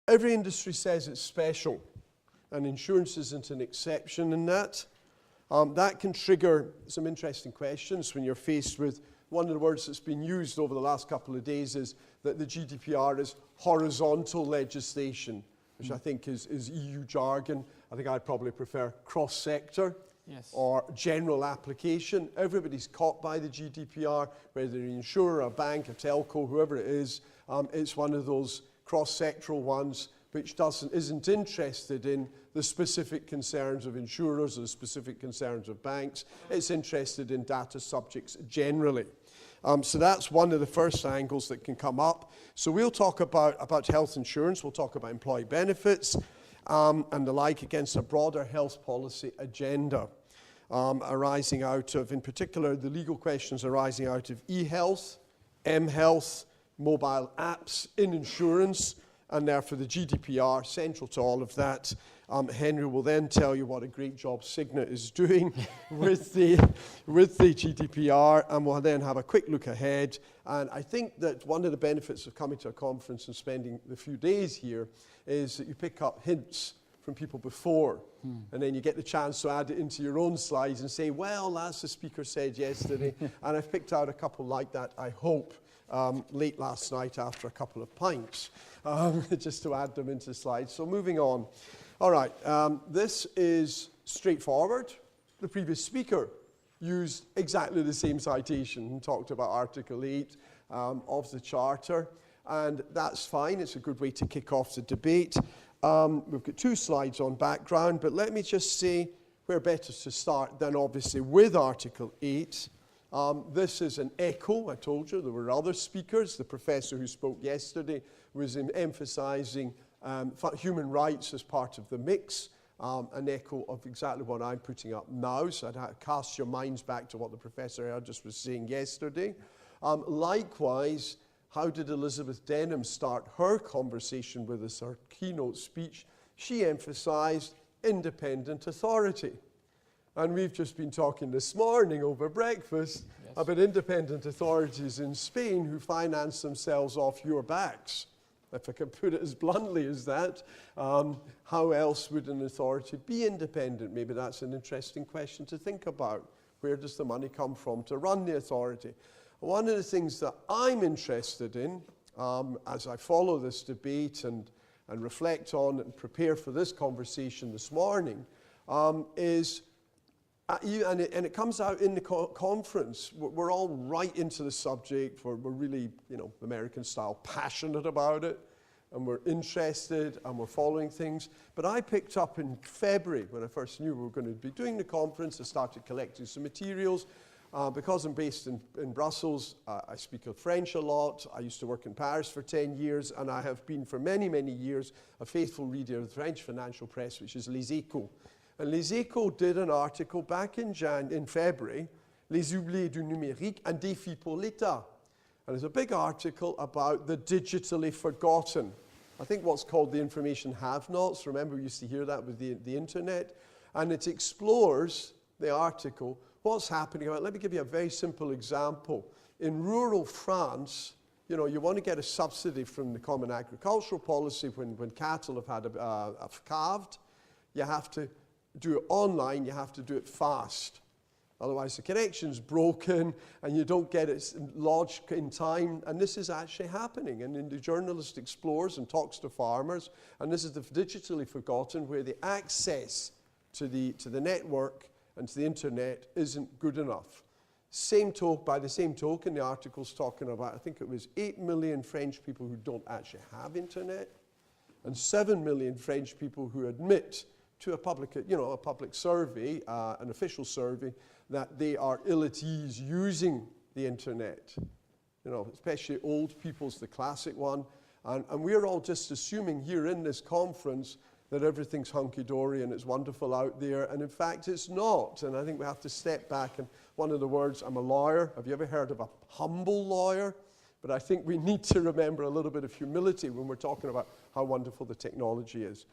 Every industry says it's special, and insurance isn't an exception in that. That can trigger some interesting questions when you're faced with one of the words that's been used over the last couple of days is that the GDPR is horizontal legislation, which I think is EU jargon. I think I'd probably prefer cross-sector. Yes. Or general application. Everybody's caught by the GDPR, whether you're an insurer, a bank, a telco, whoever it is. It's one of those cross-sectoral ones which isn't interested in the specific concerns of insurers or the specific concerns of banks. It's interested in data subjects generally. So that's one of the first angles that can come up. So we'll talk about health insurance, we'll talk about employee benefits, and the like against a broader health policy agenda arising out of, in particular, the legal questions arising out of e-health, m-health, mobile apps in insurance, and therefore the GDPR, central to all of that. Henry will then tell you what a great job Cigna is doing with the GDPR, and we'll then have a quick look ahead. And I think that one of the benefits of coming to a conference and spending the few days here is that you pick up hints from people before, and then you get the chance to add it into your own slides and say, well, that's the speaker said yesterday, and I've picked out a couple like that, I hope, late last night after a couple of pints, just to add them into slides. So moving on. All right, this is straightforward. The previous speaker used exactly the same citation and talked about Article 8 of the Charter, and that's fine. It's a good way to kick off the debate. We've got 2 slides on background, but let me just say where better to start than obviously with Article 8. This is an echo. I told you there were other speakers. The professor who spoke yesterday was emphasizing human rights as part of the mix, an echo of exactly what I'm putting up now. So I'd cast your minds back to what the professor just was saying yesterday. Likewise, how did Elizabeth Denham start her conversation with us, her keynote speech? She emphasized independent authority. And we've just been talking this morning over breakfast about independent authorities in Spain who finance themselves off your backs. If I can put it as bluntly as that, how else would an authority be independent? Maybe that's an interesting question to think about. Where does the money come from to run the authority? One of the things that I'm interested in as I follow this debate and reflect on and prepare for this conversation this morning is, and it comes out in the conference, we're all right into the subject, we're really, American style, passionate about it, and we're interested and we're following things. But I picked up in February, when I first knew we were going to be doing the conference, I started collecting some materials. Because I'm based in Brussels, I speak French a lot. I used to work in Paris for 10 years, and I have been for many, many years a faithful reader of the French financial press, which is Les Echos. And Les Echos did an article back in February, Les oubliés du numérique, un défi pour l'État. And it's a big article about the digitally forgotten. I think what's called the information have-nots. Remember, we used to hear that with the internet. And it explores, the article, what's happening. Let me give you a very simple example. In rural France, you want to get a subsidy from the Common Agricultural Policy when cattle have had have calved. You have to do it online, you have to do it fast. Otherwise the connection's broken and you don't get it lodged in time. And this is actually happening. And the journalist explores and talks to farmers. And this is the digitally forgotten, where the access to the network and to the internet isn't good enough. By the same token, the article's talking about, I think it was 8 million French people who don't actually have internet, and 7 million French people who admit to a public survey, an official survey, that they are ill at ease using the internet. Especially old people's the classic one. And we're all just assuming here in this conference that everything's hunky-dory and it's wonderful out there, and in fact it's not. And I think we have to step back, and one of the words, I'm a lawyer. Have you ever heard of a humble lawyer? But I think we need to remember a little bit of humility when we're talking about how wonderful the technology is.